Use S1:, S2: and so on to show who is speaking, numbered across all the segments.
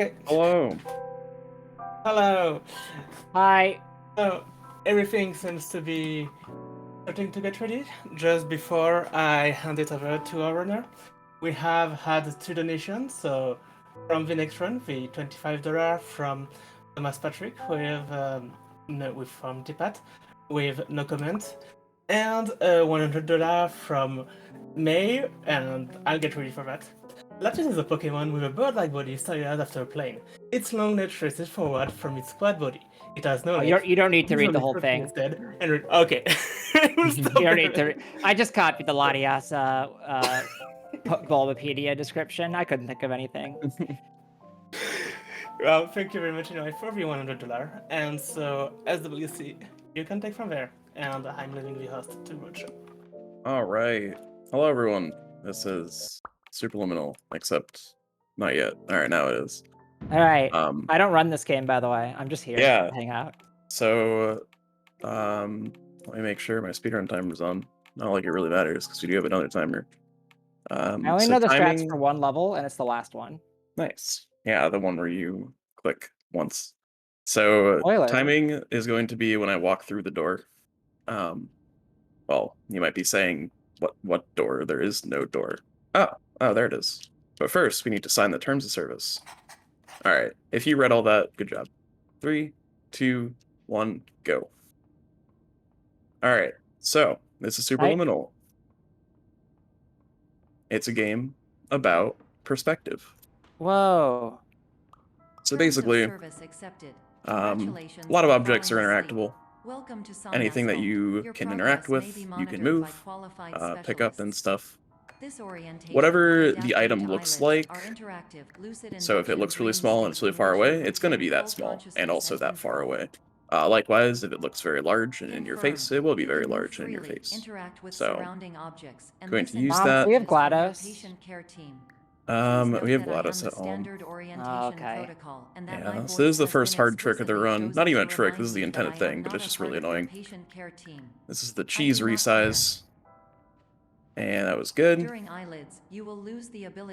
S1: Okay.
S2: Hello.
S1: Hello.
S3: Hi.
S1: So everything seems to be starting to get ready. Just before I hand it over to our runner, we have had two donations. So from the next run, the $25 from Thomas Patrick with from Tipat with no comment, and $100 from May, and I'll get ready for that. Lapis is a Pokemon with a bird-like body started out after a plane. Its long neck traces forward from its quad body. It has no legs.
S3: You don't need to read the whole thing.
S1: Instead, and okay.
S3: You don't need to. I just copied the Latias Bulbapedia description. I couldn't think of anything.
S1: Well, thank you very much anyway for the $100. And so, SWC, you can take from there. And I'm leaving the host to Roadshow.
S2: All right. Hello, everyone. This is Superliminal, except not yet. All right, now it is.
S3: All right. I don't run this game, by the way. I'm just here
S2: Yeah.
S3: to hang out.
S2: So, let me make sure my speedrun timer's on. Not like it really matters because we do have another timer.
S3: I only know the strats for one level, and it's the last one.
S2: Nice. Yeah, the one where you click once. So timing is going to be when I walk through the door. Well, you might be saying, what door? There is no door. Oh, there it is. But first, we need to sign the terms of service. All right. If you read all that, good job. 3, 2, 1, go. All right. So this is Superliminal. It's a game about perspective.
S3: Whoa.
S2: So basically, a lot of objects are interactable. Anything that you can interact with, you can move, pick up and stuff. Whatever the item looks like, so if it looks really small and it's really far away, it's going to be that small and also that far away. Likewise, if it looks very large and in your face, it will be very large and in your face. So, going to use that.
S3: We have GLaDOS.
S2: We have GLaDOS at home.
S3: Oh, okay.
S2: Yeah, so this is the first hard trick of the run. Not even a trick, this is the intended thing, but it's just really annoying. This is the cheese resize. And that was good.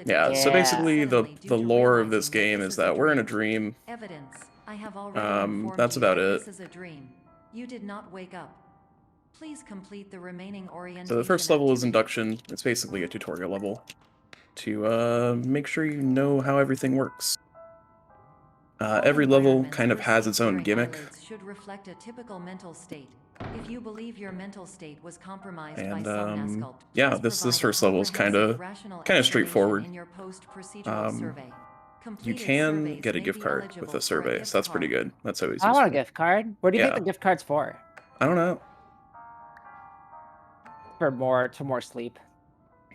S2: Yeah, so basically the lore of this game is that we're in a dream. That's about it.
S4: You did not wake up. Please complete the remaining orientation.
S2: So the first level is induction. It's basically a tutorial level to make sure you know how everything works. Every level kind of has its own gimmick.
S4: Should reflect a typical mental state. If you believe your mental state was compromised
S2: and
S4: by Somnasculpt,
S2: yeah, this first level is kind of straightforward. You can get a gift card with a survey, so that's pretty good. That's always useful.
S3: I want a gift card. What do you get the gift cards for?
S2: I don't know.
S3: For more sleep.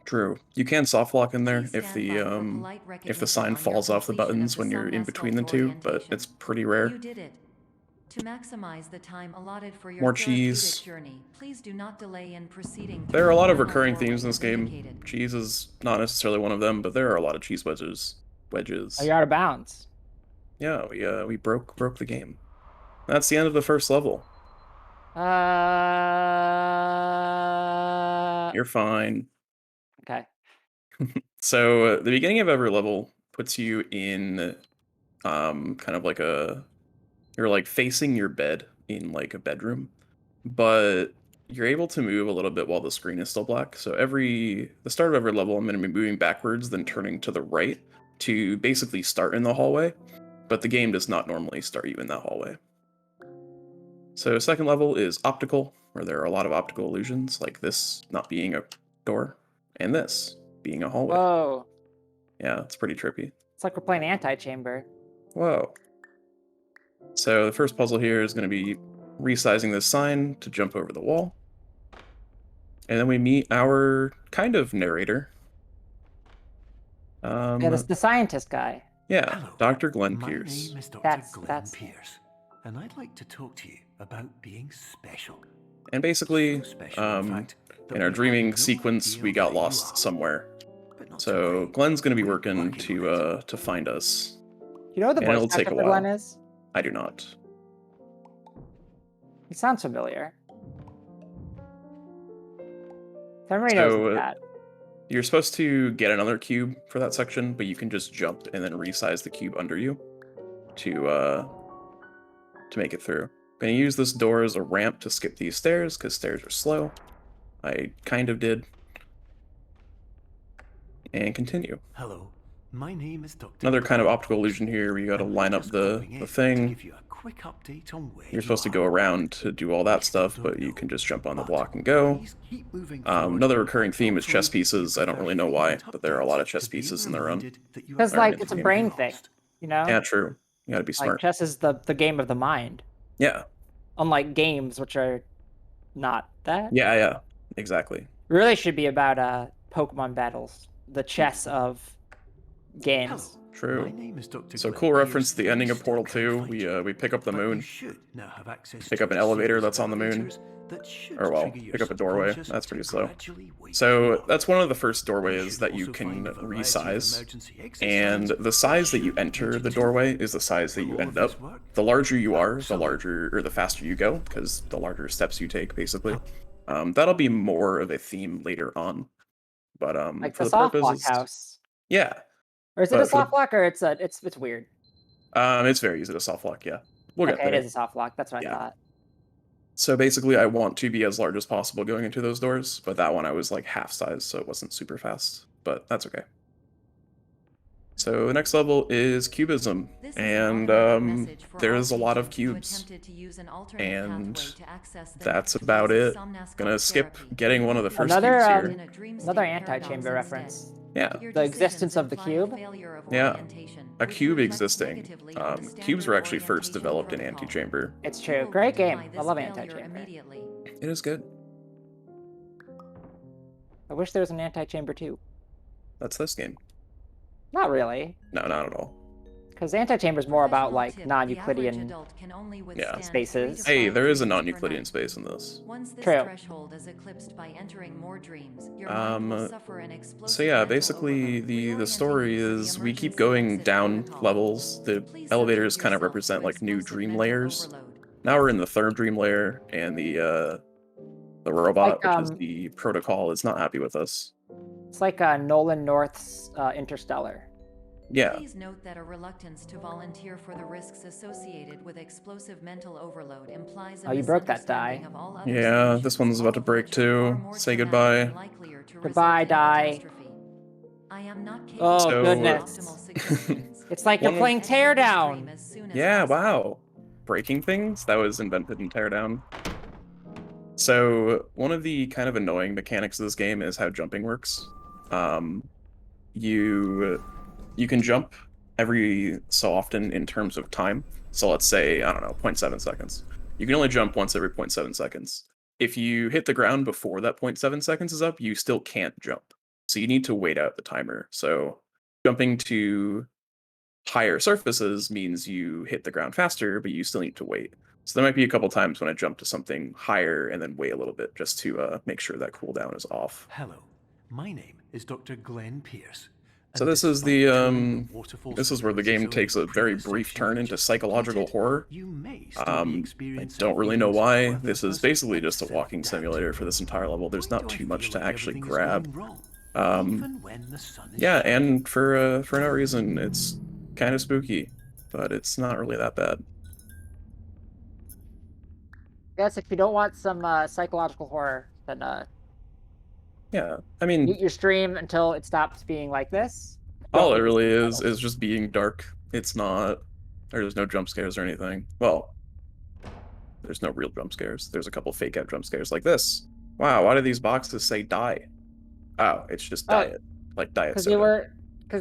S2: True. You can soft lock in there if the sign falls off the buttons when you're in between the two, but it's pretty rare.
S4: To maximize the time allotted for your
S2: more cheese.
S4: Journey, please do not delay in proceeding.
S2: There are a lot of recurring themes in this game. Cheese is not necessarily one of them, but there are a lot of cheese wedges.
S3: Oh, you're out of bounds.
S2: Yeah, we broke the game. That's the end of the first level. You're fine.
S3: Okay.
S2: So the beginning of every level puts you in kind of like you're like facing your bed in like a bedroom, but you're able to move a little bit while the screen is still black. So the start of every level, I'm going to be moving backwards, then turning to the right to basically start in the hallway, but the game does not normally start you in that hallway. So second level is optical, where there are a lot of optical illusions, like this not being a door, and this being a hallway.
S3: Whoa.
S2: Yeah, it's pretty trippy.
S3: It's like we're playing Anti-Chamber.
S2: Whoa. So the first puzzle here is going to be resizing this sign to jump over the wall. And then we meet our kind of narrator.
S3: Yeah, that's the scientist guy.
S2: Yeah,
S5: Hello.
S2: Dr. Glenn
S5: My
S2: Pierce.
S5: name is Dr.
S3: That's-
S5: Glenn Pierce, and I'd like to talk to you about being special.
S2: And basically,
S5: So special, in fact, that
S2: in our
S5: we
S2: dreaming
S5: have no
S2: sequence,
S5: idea
S2: we got
S5: where you
S2: lost
S5: are.
S2: somewhere.
S5: But not to
S2: So
S5: worry.
S2: Glenn's going to be
S5: We're
S2: working
S5: on
S2: to find us.
S3: You know what the
S2: And it'll
S3: voice
S2: take
S3: actor
S2: a
S3: for Glenn
S2: while.
S3: is?
S2: I do not.
S3: He sounds familiar. Everybody knows
S2: So,
S3: that.
S2: You're supposed to get another cube for that section, but you can just jump and then resize the cube under you to make it through. Gonna use this door as a ramp to skip these stairs, because stairs are slow. I kind of did. And continue.
S5: Hello, my name is Dr.
S2: Another kind of optical illusion here where you gotta line up the thing. You're supposed to go around to do all that stuff, but you can just jump on the block and go. Another recurring theme is chess pieces. I don't really know why, but there are a lot of chess pieces in the run.
S3: Because, like, it's a brain thing, you know?
S2: Yeah, true. You gotta be smart.
S3: Like, chess is the game of the mind.
S2: Yeah.
S3: Unlike games, which are not that.
S2: Yeah, exactly.
S3: Really should be about Pokemon battles. The chess of games.
S2: True.
S5: My name is Dr.
S2: So
S5: Glenn
S2: cool reference
S5: Pierce,
S2: to the ending of
S5: priest
S2: Portal
S5: of
S2: 2.
S5: Confinement.
S2: We pick up the
S5: But
S2: moon.
S5: you should now have access
S2: Pick
S5: to
S2: up an
S5: a
S2: elevator
S5: series
S2: that's
S5: of
S2: on the moon.
S5: elevators that should
S2: Or, well,
S5: trigger your
S2: pick up a doorway.
S5: subconscious
S2: That's pretty
S5: to
S2: slow.
S5: gradually wake you
S2: So
S5: up.
S2: that's one of the first
S5: You
S2: doorways
S5: should
S2: that you
S5: also
S2: can
S5: find a variety of
S2: resize.
S5: emergency exit
S2: And
S5: signs
S2: the size that you
S5: should
S2: enter
S5: lead
S2: the
S5: to
S2: doorway is the size that you
S5: Will all
S2: end
S5: of
S2: up.
S5: this work?
S2: The larger you are, the
S5: So-
S2: larger, or the faster you go, because the larger steps you take, basically. That'll be more of a theme later on. But
S3: Like
S2: for
S3: the
S2: the
S3: soft
S2: purposes,
S3: lock house.
S2: yeah,
S3: Or is it
S2: but
S3: a
S2: for the-
S3: soft lock, or it's weird?
S2: it's very easy to soft lock. Yeah, we'll get
S3: Okay, it
S2: there.
S3: is a soft lock. That's what
S2: Yeah.
S3: I thought.
S2: So basically, I want to be as large as possible going into those doors, but that one I was like half size, so it wasn't super fast. But that's okay. So the next level is cubism,
S4: This is
S2: and
S4: automated message for
S2: there's a
S4: all
S2: lot of
S4: patients who
S2: cubes.
S4: attempted to use an alternate
S2: And
S4: pathway to access the
S2: that's
S4: next
S2: about
S4: phase
S2: it.
S4: of somnascope
S2: Gonna skip
S4: therapy.
S2: getting one of the first
S3: Another,
S2: cubes
S4: In
S2: here.
S4: a dream state
S3: Another
S4: paradox
S3: anti-chamber
S4: instead.
S3: reference.
S2: Yeah,
S4: Your
S3: The
S4: decisions
S3: existence of the
S4: imply
S3: cube?
S4: failure of
S2: Yeah.
S4: orientation,
S2: A
S4: which
S2: cube
S4: reflects
S2: existing.
S4: negatively on the
S2: Cubes were
S4: standard
S2: actually first
S4: orientation
S2: developed in
S4: protocol.
S2: Antechamber.
S3: It's
S4: You
S3: true.
S4: will
S3: Great game.
S4: rectify
S3: I
S4: this
S3: love
S4: failure
S3: anti-chamber.
S4: immediately.
S2: It is good.
S3: I wish there was an anti-chamber too.
S2: That's this game.
S3: Not really,
S2: No, not at all.
S3: because anti-chamber is more about
S4: Professional
S3: like
S4: tip,
S3: non-Euclidean.
S4: the average adult can only
S2: Yeah.
S4: withstand
S3: Spaces.
S4: 3 to
S2: Hey,
S4: 5
S2: there is a
S4: dreams per
S2: non-Euclidean
S4: night.
S2: space in this.
S4: Once this
S3: True.
S4: threshold is eclipsed by entering more dreams, your mind will suffer an explosive
S2: So yeah,
S4: mental
S2: basically
S4: overload,
S2: the story
S4: reorienting you to the
S2: is we keep
S4: emergency
S2: going
S4: exit
S2: down
S4: protocol.
S2: levels. The
S4: Please
S2: elevators
S4: subject
S2: kind of
S4: yourself
S2: represent
S4: to
S2: like new
S4: explosive
S2: dream
S4: mental
S2: layers.
S4: overload.
S2: Now we're in the third dream layer, and the robot,
S3: Like,
S2: which is the protocol, is not happy with us.
S3: It's like Nolan North's Interstellar.
S2: Yeah,
S4: Please note that a reluctance to volunteer for the risks associated with explosive mental overload implies a
S3: Oh, you broke that
S4: misunderstanding
S3: die.
S4: of all other
S2: yeah.
S4: solutions,
S2: This one's about to
S4: all of
S2: break
S4: which are far
S2: too.
S4: more
S2: Say
S4: traumatic
S2: goodbye.
S4: and likelier to
S3: Goodbye,
S4: result in
S3: die.
S4: catastrophe. I am not capable
S3: Oh,
S2: So-
S4: of
S3: goodness.
S4: optimal suggestions.
S3: It's like you're
S2: One of-
S3: playing
S4: Exit this
S3: Teardown.
S4: dream as soon as
S2: Yeah,
S4: possible.
S2: wow. Breaking things? That was invented in Teardown. So, one of the kind of annoying mechanics of this game is how jumping works. You can jump every so often in terms of time. So let's say, I don't know, 0.7 seconds. You can only jump once every 0.7 seconds. If you hit the ground before that 0.7 seconds is up, you still can't jump. So you need to wait out the timer. So jumping to higher surfaces means you hit the ground faster, but you still need to wait. So there might be a couple times when I jump to something higher and then wait a little bit just to make sure that cooldown is off.
S5: Hello, my name is Dr. Glenn Pierce.
S2: So
S5: and
S2: this is
S5: despite
S2: the
S5: touring waterfall
S2: this is where the
S5: stability
S2: game
S5: zone
S2: takes
S5: in
S2: a
S5: the
S2: very
S5: previous
S2: brief
S5: section
S2: turn
S5: we
S2: into
S5: just
S2: psychological
S5: completed,
S2: horror.
S5: you may still be
S2: I
S5: experiencing
S2: don't really know
S5: feelings of
S2: why. This is
S5: worthlessness,
S2: basically just a
S5: but
S2: walking
S5: self-doubt.
S2: simulator for this entire level. There's
S5: Why
S2: not
S5: do I
S2: too much
S5: feel
S2: to
S5: like
S2: actually
S5: everything is
S2: grab.
S5: going wrong,
S2: Um,
S5: even when the sun is
S2: Yeah,
S5: shining?
S2: and for no reason, it's kind of spooky, but it's not really that bad.
S3: Guess if you don't want some psychological horror, then
S2: Yeah, I mean,
S3: mute your stream until it stops being like this.
S2: all
S3: Don't
S2: it
S3: read
S2: really
S3: the
S2: is
S3: subtitles.
S2: just being dark. It's not. There's no jump scares or anything. Well, there's no real jump scares. There's a couple fake out jump scares like this. Wow, why do these boxes say die? Oh, it's just
S3: Oh,
S2: diet, like diet
S3: Because
S2: soda.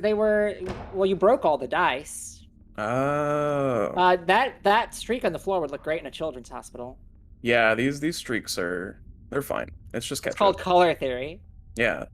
S3: they were. Well, you broke all the dice.
S2: Oh,
S3: That streak on the floor would look great in a children's hospital.
S2: yeah. These streaks they're fine. It's just
S3: It's
S2: ketchup.
S3: called color theory.
S2: Yeah.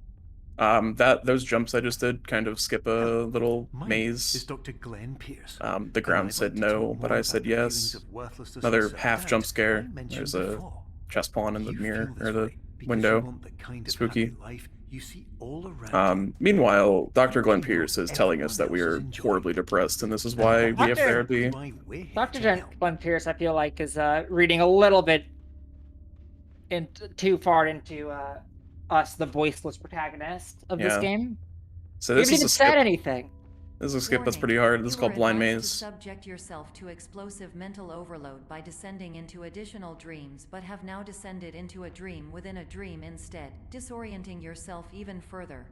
S2: Those jumps I just did kind of skip a little
S5: My
S2: maze.
S5: name is Dr. Glenn Pierce.
S2: The
S5: and
S2: ground
S5: I'd
S2: said
S5: like to
S2: no,
S5: talk
S2: but
S5: more
S2: I
S5: about
S2: said
S5: the feelings
S2: yes.
S5: of worthlessness
S2: Another
S5: and
S2: half
S5: self-doubt
S2: jump scare.
S5: I mentioned
S2: There's a
S5: before.
S2: chest pawn in the
S5: You
S2: mirror,
S5: feel this
S2: or the
S5: way because
S2: window.
S5: you want the kind of
S2: Spooky.
S5: happy life you see all around you.
S2: Meanwhile, Dr. Glenn
S5: You know
S2: Pierce is telling us that
S5: everyone
S2: we
S5: else
S2: are
S5: is enjoying
S2: horribly
S5: it.
S2: depressed, and this is
S5: And
S2: why we
S3: Doctor-
S2: have therapy.
S5: why we're here
S3: Dr.
S5: to help.
S3: Glenn Pierce, I feel like, is reading a little bit too far into us, the voiceless protagonist of this
S2: Yeah.
S3: game.
S2: So
S3: We
S2: this
S3: haven't
S2: is
S3: even
S2: a
S3: said
S2: skip.
S3: anything.
S2: This is a skip that's
S4: Warning.
S2: pretty hard. This is
S4: You
S2: called
S4: are
S2: Blind
S4: advised
S2: Maze.
S4: to subject yourself to explosive mental overload by descending into additional dreams, but have now descended into a dream within a dream instead, disorienting yourself even further.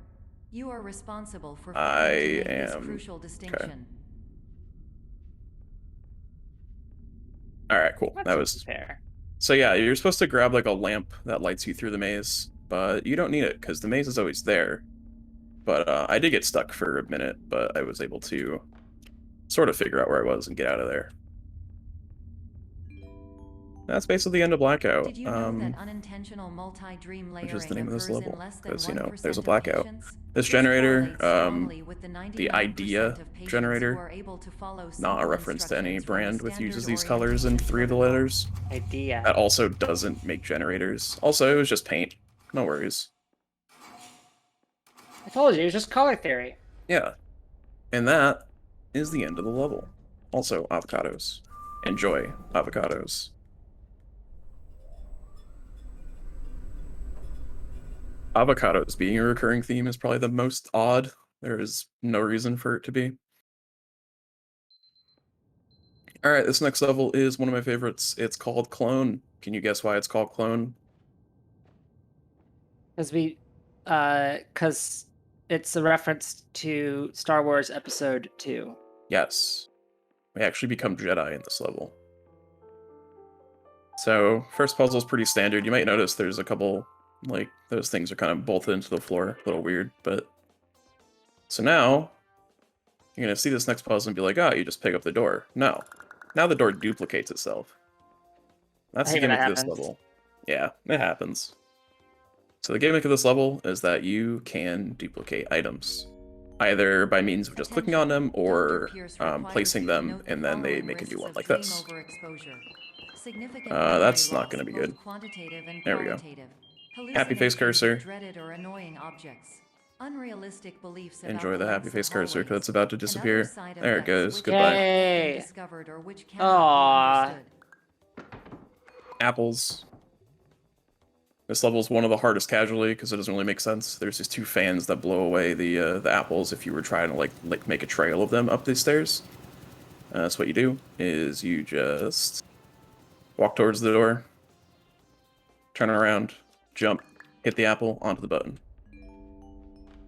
S4: You are responsible for failing to make this crucial distinction.
S2: All right, cool.
S3: That
S2: That
S3: seems
S2: was
S3: fair.
S2: so. Yeah, you're supposed to grab like a lamp that lights you through the maze, but you don't need it because the maze is always there. But I did get stuck for a minute, but I was able to sort of figure out where I was and get out of there. That's basically the end of Blackout.
S4: Did you know that unintentional multi-dream layering
S2: Which is the name of this
S4: occurs
S2: level,
S4: in less than
S2: because, you know,
S4: 1%
S2: there's a
S4: of
S2: blackout.
S4: patients?
S2: This generator,
S4: correlates strongly with the
S2: the
S4: 99%
S2: idea
S4: of patients
S2: generator,
S4: who are able to follow
S2: not
S4: simple
S2: a reference to any
S4: instructions from a
S2: brand which uses these
S4: standard
S2: colors in
S4: orientation
S2: 3 of the
S4: protocol.
S2: letters.
S3: Idea.
S2: That also doesn't make generators. Also, it was just paint. No worries.
S3: I told you, it was just color theory.
S2: Yeah. And that is the end of the level. Also, avocados. Enjoy avocados. Avocados being a recurring theme is probably the most odd. There is no reason for it to be. Alright, this next level is one of my favorites. It's called Clone. Can you guess why it's called Clone?
S3: Because it's a reference to Star Wars Episode 2.
S2: Yes. We actually become Jedi in this level. So, first puzzle is pretty standard. You might notice there's a couple, like, those things are kind of bolted into the floor. A little weird, but... So now, you're gonna see this next puzzle and be like, oh, you just pick up the door. No. Now the door duplicates itself. That's
S3: I
S2: the
S3: hate when
S2: gimmick
S3: that
S2: of this
S3: happens.
S2: level. Yeah, it happens. So the gimmick of this level is that you can duplicate items. Either by means of just clicking on them, or placing them, and then they make a new one like this. That's not going to be good. There we go. Happy face cursor.
S4: Dreaded or annoying objects. Unrealistic beliefs about
S2: Enjoy the happy
S4: lengths
S2: face
S4: of
S2: cursor because
S4: hallways,
S2: it's about to
S4: and other
S2: disappear.
S4: side
S2: There it
S4: effects
S2: goes.
S4: which
S2: Goodbye.
S4: cannot be discovered or which cannot be understood.
S2: Apples. This level is one of the hardest casually because it doesn't really make sense. There's these 2 fans that blow away the apples if you were trying to like make a trail of them up these stairs. So what you do is you just walk towards the door, turn around, jump, hit the apple onto the button.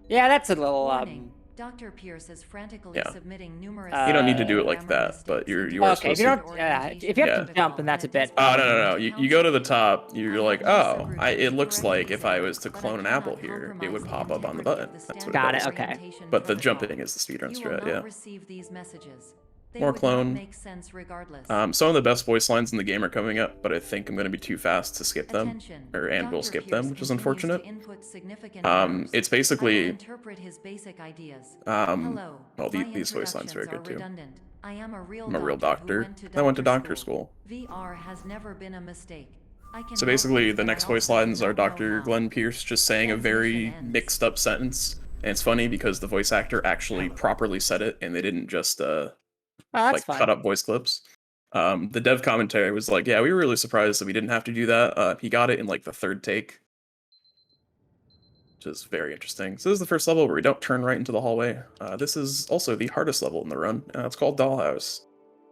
S3: Yeah, that's a little
S4: Warning. Dr. Pierce is frantically
S2: Yeah.
S4: submitting numerous
S2: You don't need to do it
S4: grammar
S2: like that,
S4: mistakes
S2: but you
S4: into
S2: are
S3: okay. If
S2: supposed
S3: you
S2: to.
S3: don't, if you have to jump, then that's a bit.
S2: Oh, no. You go to the top, you're like, oh, it looks like if I was to clone an apple here, it would pop up on the button. That's what
S3: Got
S2: it
S3: it,
S2: does.
S3: okay.
S2: But the jumping is the speedrun
S4: You will
S2: strat,
S4: not
S2: yeah.
S4: receive these messages. They
S2: More
S4: would
S2: clone.
S4: not make sense regardless.
S2: Some of the best voice lines in the game are coming up, but I think I'm going to be too fast to skip them.
S4: Attention.
S2: And we'll
S4: Dr.
S2: skip
S4: Pierce
S2: them, which is
S4: continues to
S2: unfortunate.
S4: input significant errors.
S2: It's
S4: I will
S2: basically...
S4: interpret his basic ideas.
S2: Hello, well,
S4: My
S2: these voice lines are very good, too.
S4: redundant. I am a real
S2: I'm a real
S4: doctor.
S2: doctor. I went to doctor school.
S4: VR has never been a mistake. I can
S2: So
S4: help
S2: basically,
S4: you,
S2: the
S4: but
S2: next
S4: I
S2: voice
S4: also
S2: lines
S4: do
S2: are
S4: not know
S2: Dr.
S4: how.
S2: Glenn Pierce just saying a very
S4: Transmission ends.
S2: mixed up sentence. And it's funny because the voice actor actually properly said it, and they didn't just
S3: Oh, that's
S2: like
S3: fine.
S2: cut up voice clips. The dev commentary was like, yeah, we were really surprised that we didn't have to do that. He got it in like the 3rd take. Which is very interesting. So this is the first level where we don't turn right into the hallway. This is also the hardest level in the run. It's called Dollhouse.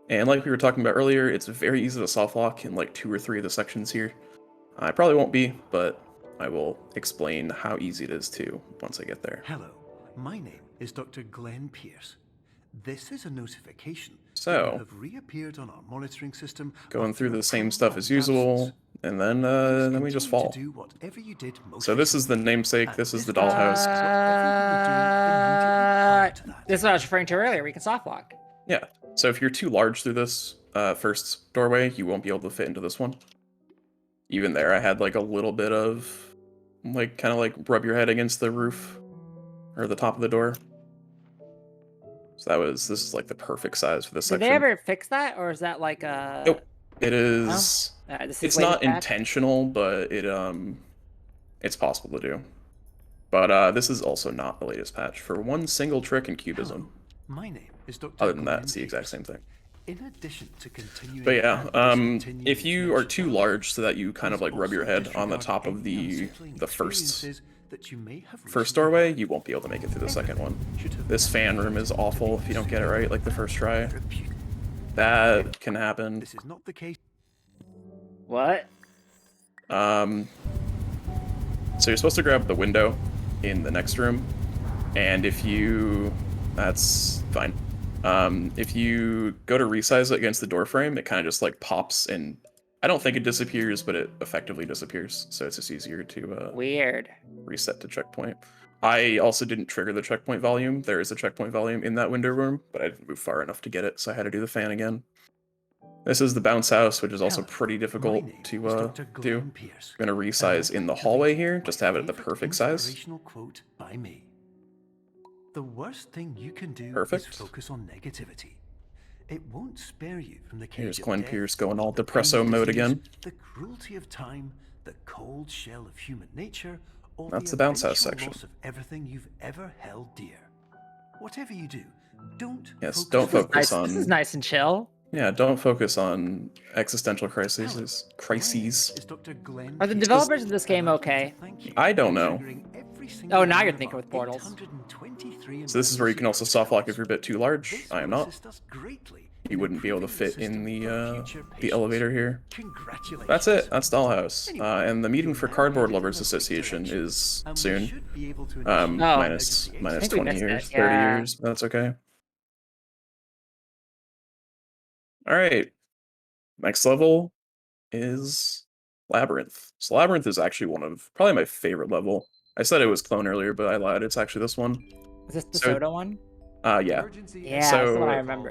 S2: And like we were talking about earlier, it's very easy to soft lock in like 2 or 3 of the sections here. I probably won't be, but I will explain how easy it is too once I get there.
S5: Hello, my name is Dr. Glenn Pierce. This is a notification
S2: So,
S5: that you have reappeared on our monitoring system.
S2: Going
S5: after
S2: through
S5: a
S2: the same
S5: prolonged
S2: stuff as usual,
S5: absence.
S2: and then we just
S5: Please
S2: fall.
S5: continue to do whatever you did most
S2: So this is the
S5: recently.
S2: namesake,
S5: And
S2: this is the
S5: time,
S2: dollhouse.
S5: whatever you were doing immediately prior to that.
S3: This is what I was referring to earlier. We can soft lock.
S2: Yeah, so if you're too large through this first doorway, you won't be able to fit into this one. Even there, I had like a little bit of, like, kind of like rub your head against the roof, or the top of the door. So this is like the perfect size for this
S3: Did
S2: section.
S3: they ever fix that, or is that like a?
S2: Nope. It is,
S3: This is
S2: it's
S3: latest
S2: not
S3: patch?
S2: intentional, but it's possible to do. But this is also not the latest patch for one single trick in Cubism.
S5: My name is Dr.
S2: Other than that,
S5: Glenn
S2: it's the exact
S5: Pierce.
S2: same thing.
S5: In addition to continuing
S2: But yeah,
S5: and discontinuing
S2: if you are
S5: information
S2: too large so that you kind of
S5: please
S2: like rub your
S5: also
S2: head on the
S5: disregard
S2: top of
S5: any
S2: the
S5: unsettling
S2: first
S5: experiences that you may have
S2: first
S5: recently
S2: doorway,
S5: had.
S2: you won't be able to make it through the second one.
S5: Everything should have
S2: This
S5: been
S2: fan room is
S5: intended to
S2: awful
S5: be
S2: if you don't get it right like the first try.
S5: therapeutic.
S2: That can happen.
S5: This is not the case.
S3: What?
S2: So you're supposed to grab the window in the next room, and if you... that's fine. If you go to resize it against the door frame, it kind of just like pops, and I don't think it disappears, but it effectively disappears, so it's just easier to
S3: Weird.
S2: reset to checkpoint. I also didn't trigger the checkpoint volume. There is a checkpoint volume in that window room, but I didn't move far enough to get it, so I had to do the fan again. This is the bounce house, which is also
S5: Hello,
S2: pretty
S5: my
S2: difficult
S5: name is
S2: to
S5: Dr.
S2: do.
S5: Glenn Pierce,
S2: I'm gonna
S5: and
S2: resize
S5: I'd
S2: in the
S5: like to
S2: hallway
S5: read
S2: here,
S5: my
S2: just to have it at the
S5: favorite
S2: perfect size.
S5: inspirational quote by me. The worst thing you can do
S2: Perfect.
S5: is focus on negativity. It won't spare you from the cage
S2: Here's
S5: of
S2: Glenn
S5: death,
S2: Pierce going all
S5: the pain
S2: depresso
S5: of
S2: mode
S5: disease,
S2: again.
S5: the cruelty of time, the cold shell of human nature, or
S2: That's the bounce house
S5: eventual
S2: section.
S5: loss of everything you've ever held dear. Whatever you do, don't
S2: Yes,
S5: focus
S2: don't
S5: on
S2: focus
S3: Nice.
S2: on...
S3: This is nice and chill.
S2: Yeah, don't focus on existential crises.
S5: Hello,
S2: Crises.
S5: my name is Dr. Glenn
S3: Are the
S5: Pierce,
S3: developers of this
S5: and
S3: game
S5: I'd like to
S3: okay?
S5: thank you
S2: I don't
S5: for
S2: know.
S5: triggering every single
S3: Oh, now
S5: one
S3: you're
S5: of
S3: thinking
S5: our
S3: with portals.
S5: 823
S2: So this is where you can also
S5: emergency
S2: soft lock if
S5: protocols.
S2: you're a bit too large.
S5: This
S2: I am
S5: will
S2: not.
S5: assist us greatly
S2: You
S5: in
S2: wouldn't be able to
S5: improving
S2: fit in
S5: system for
S2: the
S5: future
S2: the
S5: patients.
S2: elevator here.
S5: Congratulations.
S2: That's it. That's Dollhouse.
S5: Anyway,
S2: And the meeting
S5: you're
S2: for
S5: now
S2: Cardboard
S5: headed in
S2: Lovers
S5: the right
S2: Association
S5: direction,
S2: is
S5: and we
S2: soon.
S5: should be able to initiate
S3: Oh.
S2: Minus
S5: emergency
S3: I
S5: exit.
S3: think we
S2: 20
S3: missed
S2: years,
S3: it,
S2: 30
S3: yeah.
S2: years. That's okay. All right. Next level is Labyrinth. So Labyrinth is actually one of probably my favorite level. I said it was Clone earlier, but I lied. It's actually this one.
S3: Is this the
S2: So-
S3: soda one?
S2: Yeah.
S3: Yeah, that's the one I
S2: So-
S3: remember.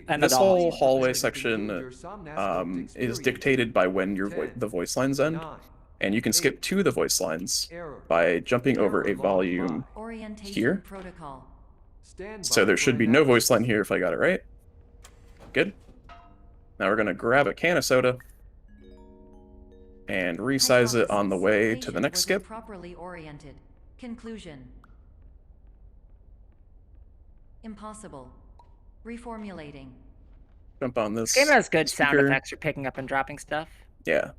S3: And the
S2: This whole
S3: dolls.
S2: hallway section is dictated by when your the voice lines end, and you can skip to the voice lines by jumping over a volume
S4: Orientation
S2: here.
S4: protocol.
S2: So there should be no voice line here if I got it right. Good. Now we're gonna grab a can of soda and resize it on the way to the
S4: Patient
S2: next
S4: was
S2: skip.
S4: improperly oriented. Conclusion. Impossible. Reformulating.
S2: Jump on this.
S3: This game has good sound
S2: speaker.
S3: effects for picking up and dropping stuff.
S2: Yeah.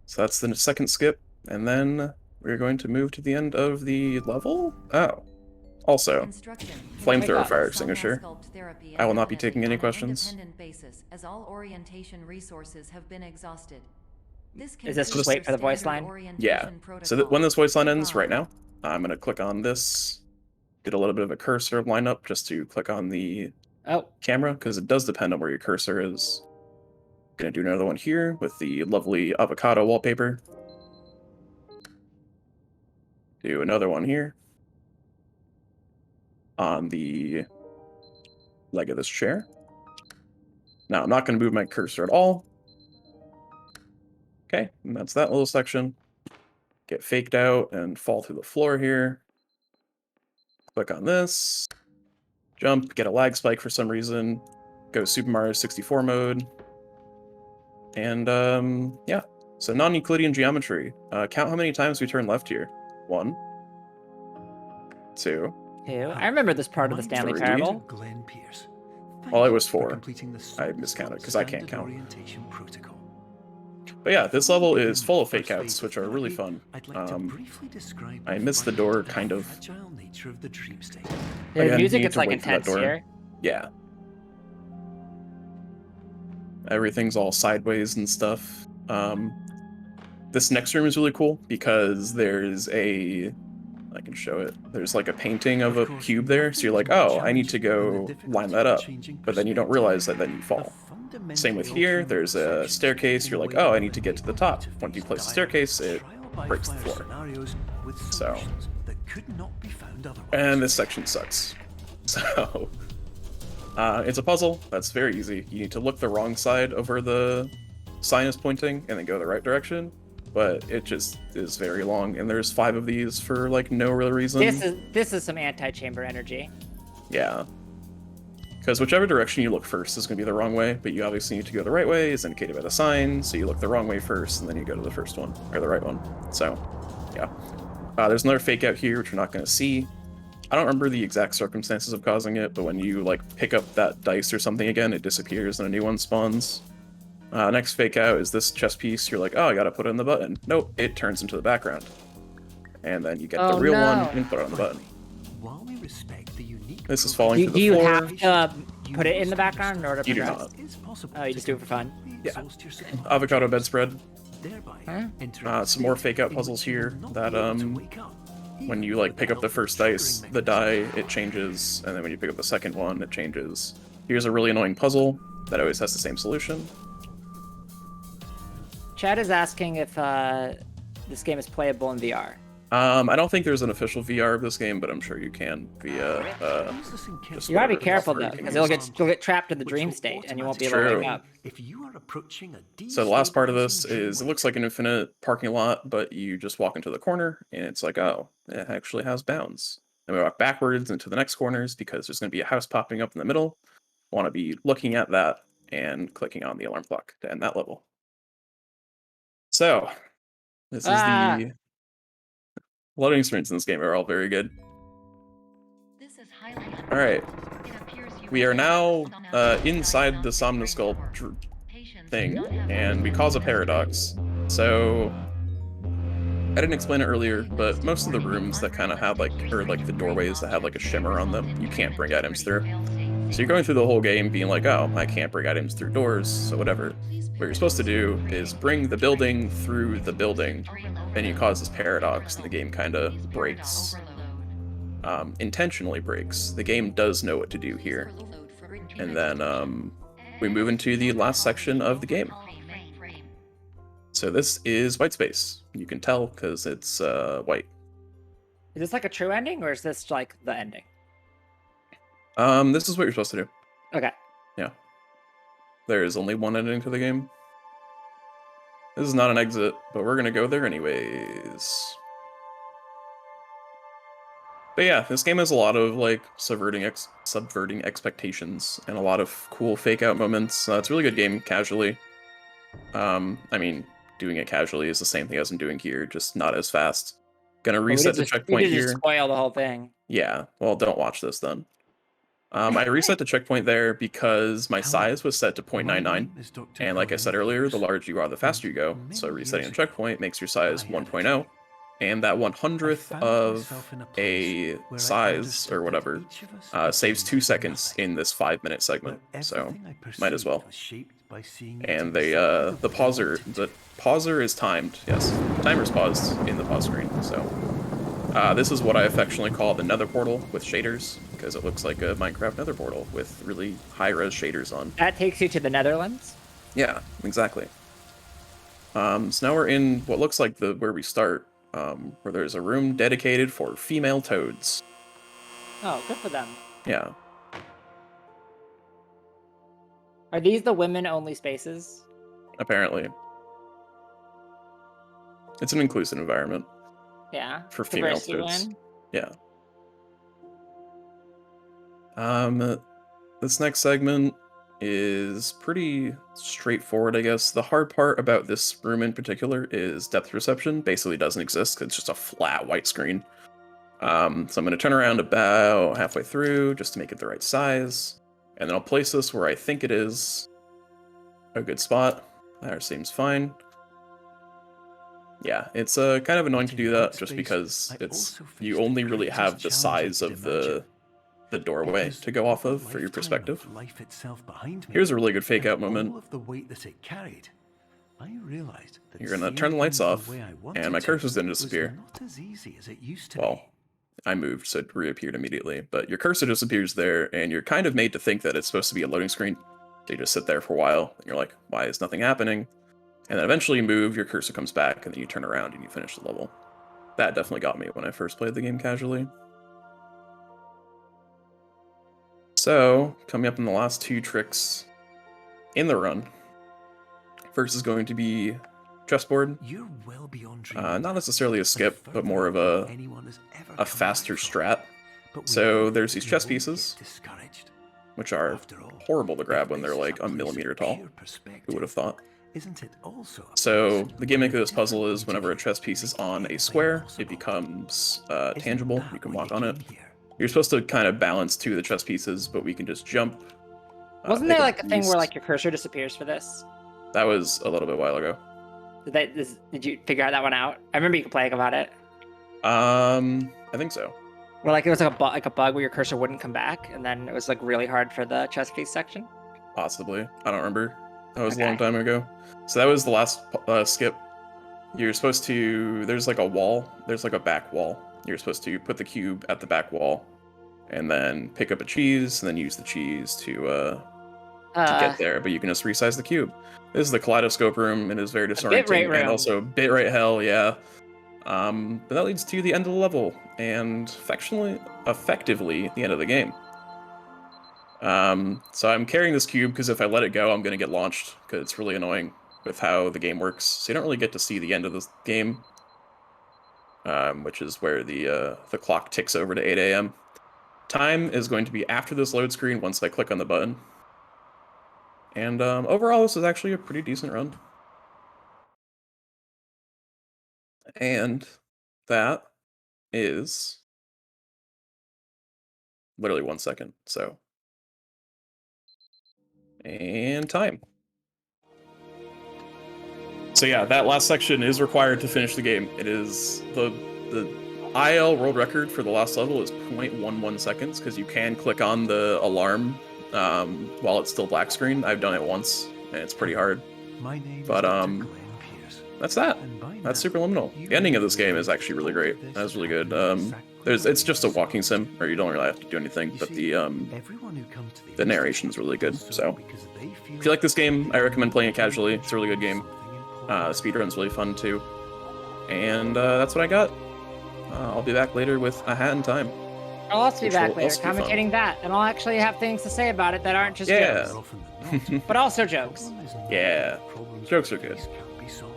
S2: So that's the second skip, and then we're going to move to the end of the level. Oh. Also,
S4: Instruction.
S2: flamethrower
S3: up.
S2: fire extinguisher. I will not be taking any questions.
S4: Independent basis, as all orientation resources have been exhausted. This
S3: Is this
S4: concludes
S3: just wait
S4: your
S3: for the voice
S4: standard
S3: line?
S4: orientation
S2: Yeah. So
S4: protocol.
S2: when this voice line ends
S4: Goodbye.
S2: right now, I'm gonna click on this, get a little bit of a cursor lineup just to click on the
S3: Oh,
S2: camera, because it does depend on where your cursor is. Gonna do another one here with the lovely avocado wallpaper. Do another one here on the leg of this chair. Now I'm not gonna move my cursor at all. Okay, and that's that little section. Get faked out and fall through the floor here. Click on this. Jump, get a lag spike for some reason. Go Super Mario 64 mode. And, yeah. So non-Euclidean geometry. Count how many times we turn left here. 1, 2.
S3: two. I remember this part of the Stanley
S2: Three.
S3: Parable.
S5: Glenn Pierce.
S2: Well, it was
S5: Thank you for
S2: 4.
S5: completing the
S2: I
S5: Soft
S2: miscounted,
S5: Skills
S2: 'cause I can't
S5: Standard
S2: count.
S5: Orientation Protocol.
S2: But yeah, this level
S5: Before we
S2: is
S5: begin
S2: full
S5: the
S2: of fake
S5: first
S2: outs,
S5: phase
S2: which
S5: of
S2: are really
S5: therapy,
S2: fun.
S5: I'd like to briefly describe
S2: I
S5: the
S2: missed the
S5: fragile
S2: door,
S5: and
S2: kind of.
S5: fragile nature of the dream state.
S3: The
S2: Again,
S3: music
S2: need
S3: gets
S2: to
S3: like
S2: wait for that
S3: intense
S2: door.
S3: here.
S2: Yeah. Everything's all sideways and stuff. This next room is really cool because there's a... I can show it. There's like a painting of a cube there, so you're like, oh, I need to go line that up. But then you don't realize that then you fall. Same with here, there's a staircase, you're like, oh, I need to get to the top. When you place the staircase, it breaks the floor. So, and this section sucks. So, it's a puzzle, that's very easy. You need to look the wrong side of where the sign is pointing, and then go the right direction. But it just is very long, and there's 5 of these for like no real reason.
S3: This is some anti-chamber energy.
S2: Yeah. Because whichever direction you look first is going to be the wrong way, but you obviously need to go the right way, is indicated by the sign, so you look the wrong way first, and then you go to the first one, or the right one. So, yeah. There's another fake out here, which you're not going to see. I don't remember the exact circumstances of causing it, but when you like pick up that dice or something again, it disappears and a new one spawns. Next fake out is this chess piece. You're like, oh, I gotta put it in the button. Nope, it turns into the background. And then you get the real one and put it on the button.
S5: While we respect the unique
S2: This is falling through
S3: Do
S2: the
S3: you
S2: floor.
S3: have to put it in the background in order to
S2: You do
S3: progress?
S2: not.
S3: Oh, you just do it for fun?
S2: Yeah. Avocado bedspread.
S5: Thereby,
S2: Some more fake out puzzles here that when you like pick up the first dice, the die, it changes, and then when you pick up the second one, it changes. Here's a really annoying puzzle that always has the same solution.
S3: Chad is asking if this game is playable in VR.
S2: I don't think there's an official VR of this game, but I'm sure you can via just
S3: You gotta be
S2: whatever
S3: careful though,
S2: software you
S3: because
S2: use.
S3: you'll get trapped in the dream state and you won't be able to
S2: True.
S3: wake up.
S5: if you are approaching a
S2: So the last part of this is, it looks like an infinite parking lot, but you just walk into the corner, and it's like, oh, it actually has bounds. And we walk backwards into the next corners, because there's going to be a house popping up in the middle. Want to be looking at that, and clicking on the alarm clock to end that level. So, this is the... Loading screens in this game are all very good.
S4: This is highly
S2: Alright,
S4: It appears you
S2: we are now
S4: Somnambulist
S2: inside the
S4: diagnostic
S2: Somnosculpt
S4: framework. Patients
S2: thing,
S4: do not have
S2: and we cause a paradox. So, I didn't explain it earlier, but most of the rooms that kind of have like, or like the doorways that have like a shimmer on them, you can't bring items through. So you're going through the whole game being like, oh, I can't bring items through doors, so whatever. What you're supposed to do is bring the building through the building, then you cause this paradox, and the game kind of breaks. Intentionally breaks. The game does know what to do here. And then we move into the last section of the game. So this is white space. You can tell because it's white.
S3: Is this like a true ending, or is this like the ending?
S2: This is what you're supposed to do.
S3: Okay.
S2: Yeah. There is only one ending to the game. This is not an exit, but we're gonna go there anyways. But yeah, this game has a lot of like subverting expectations and a lot of cool fake out moments. It's a really good game casually. I mean, doing it casually is the same thing as I'm doing here, just not as fast. Gonna reset the checkpoint
S3: we did
S2: here.
S3: just spoil the whole thing.
S2: Yeah, well, don't watch this then. I reset the checkpoint there because my size was set to 0.99, and like I said earlier, the larger you are, the faster you go. So resetting a checkpoint makes your size 1.0, and that 100th of a size or whatever saves 2 seconds in this 5-minute segment. So might as well. And the pauser is timed. Yes, the timer's paused in the pause screen. So this is what I affectionately call the Nether portal with shaders, because it looks like a Minecraft Nether portal with really high-res shaders on.
S3: That takes you to the Netherlands?
S2: Yeah, exactly. So now we're in what looks like where we start, where there's a room dedicated for female toads.
S3: Oh, good for them.
S2: Yeah.
S3: Are these the women-only spaces?
S2: Apparently. It's an inclusive environment.
S3: Yeah.
S2: For female
S3: Diversity
S2: toads.
S3: win?
S2: Yeah. This next segment is pretty straightforward, I guess. The hard part about this room in particular is depth perception. Basically doesn't exist because it's just a flat white screen. So I'm going to turn around about halfway through just to make it the right size. And then I'll place this where I think it is a good spot. That seems fine. Yeah, it's kind of annoying to do that just because you only really have the size of the doorway to go off of for your perspective. Here's a really good fake out moment. You're gonna turn the lights off, and my cursor's gonna disappear. Well, I moved, so it reappeared immediately, but your cursor disappears there, and you're kind of made to think that it's supposed to be a loading screen. So you just sit there for a while, and you're like, why is nothing happening? And then eventually you move, your cursor comes back, and then you turn around and you finish the level. That definitely got me when I first played the game casually. So, coming up in the last 2 tricks in the run. First is going to be chessboard. Not necessarily a skip, but more of a faster strat. So there's these chess pieces, which are horrible to grab when they're like a millimeter tall. Who would have thought? So the gimmick of this puzzle is whenever a chess piece is on a square, it becomes tangible. You can walk on it. You're supposed to kind of balance two of the chess pieces, but we can just jump.
S3: Wasn't
S2: pick
S3: there
S2: up
S3: like a thing where
S2: piece.
S3: like your cursor disappears for this?
S2: That was a little bit while ago.
S3: Did you figure that one out? I remember you complaining about it.
S2: I think so.
S3: Where like it was like a bug where your cursor wouldn't come back, and then it was like really hard for the chess piece section.
S2: Possibly. I don't remember. That was a
S3: Okay.
S2: long time ago. So that was the last skip. You're supposed to... There's like a wall. There's like a back wall. You're supposed to put the cube at the back wall, and then pick up a cheese, and then use the cheese to get there. But you can just resize the cube. This is the Kaleidoscope Room. It is very disorienting.
S3: bitrate room.
S2: And also bitrate hell, yeah. But that leads to the end of the level, and effectively the end of the game. So I'm carrying this cube because if I let it go, I'm going to get launched, because it's really annoying with how the game works. So you don't really get to see the end of this game, which is where the clock ticks over to 8 a.m. Time is going to be after this load screen once I click on the button. And overall, this is actually a pretty decent run. And that is literally 1 second, so. And time. So yeah, that last section is required to finish the game. It is the IL world record for the last level is 0.11 seconds, because you can click on the alarm while it's still black screen. I've done it once, and it's pretty hard.
S5: My name
S2: But
S5: is Dr. Glenn Pierce.
S2: that's that.
S5: And by
S2: That's
S5: now,
S2: Superliminal.
S5: you
S2: The ending of
S5: know
S2: this game is actually really great.
S5: this
S2: That's really good.
S5: happened
S2: It's just a walking sim, where you don't really have to do anything,
S5: You
S2: but
S5: see,
S2: the
S5: everyone who comes to
S2: the narration's really good.
S5: does
S2: So
S5: because they feel
S2: if you like this game, I recommend playing it casually. It's a really good game.
S5: something important.
S2: Speedrun's really fun too. And that's what I got. I'll be back later with A Hat in Time.
S3: I'll also be
S2: Which
S3: back
S2: will
S3: later
S2: also be fun.
S3: commentating that, and I'll actually have things to say about it that aren't just
S2: Yeah.
S3: jokes,
S5: More often than not,
S3: but also jokes.
S5: problem is not
S2: Yeah.
S5: that problems
S2: Jokes are
S5: with
S2: good.
S5: these can't be solved.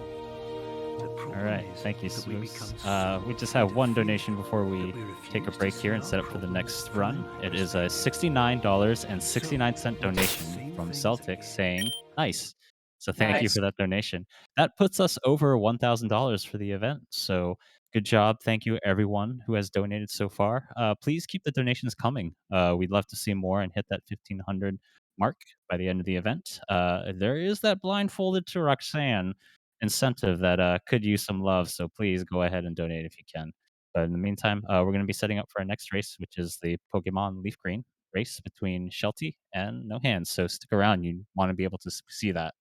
S5: The
S6: All
S5: problem
S6: right,
S5: is
S6: thank you,
S5: that we
S6: Smooth.
S5: become so
S6: We just have one
S5: defeated
S6: donation before we
S5: that we
S6: take a
S5: refuse
S6: break
S5: to
S6: here and
S5: see
S6: set
S5: our
S6: up for the
S5: problems
S6: next
S5: for
S6: run.
S5: now.
S6: It is a $69.69
S5: So,
S6: donation
S5: same
S6: from
S5: things
S6: Celtic
S5: again.
S6: saying nice. So thank you
S3: Nice.
S6: for that donation. That puts us over $1,000 for the event. So good job. Thank you everyone who has donated so far. Please keep the donations coming. We'd love to see more and hit that 1,500 mark by the end of the event. There is that blindfolded to Roxanne incentive that could use some love. So please go ahead and donate if you can. But in the meantime, we're going to be setting up for our next race, which is the Pokemon Leaf Green race between Shelty and No Hands. So stick around. You want to be able to see that.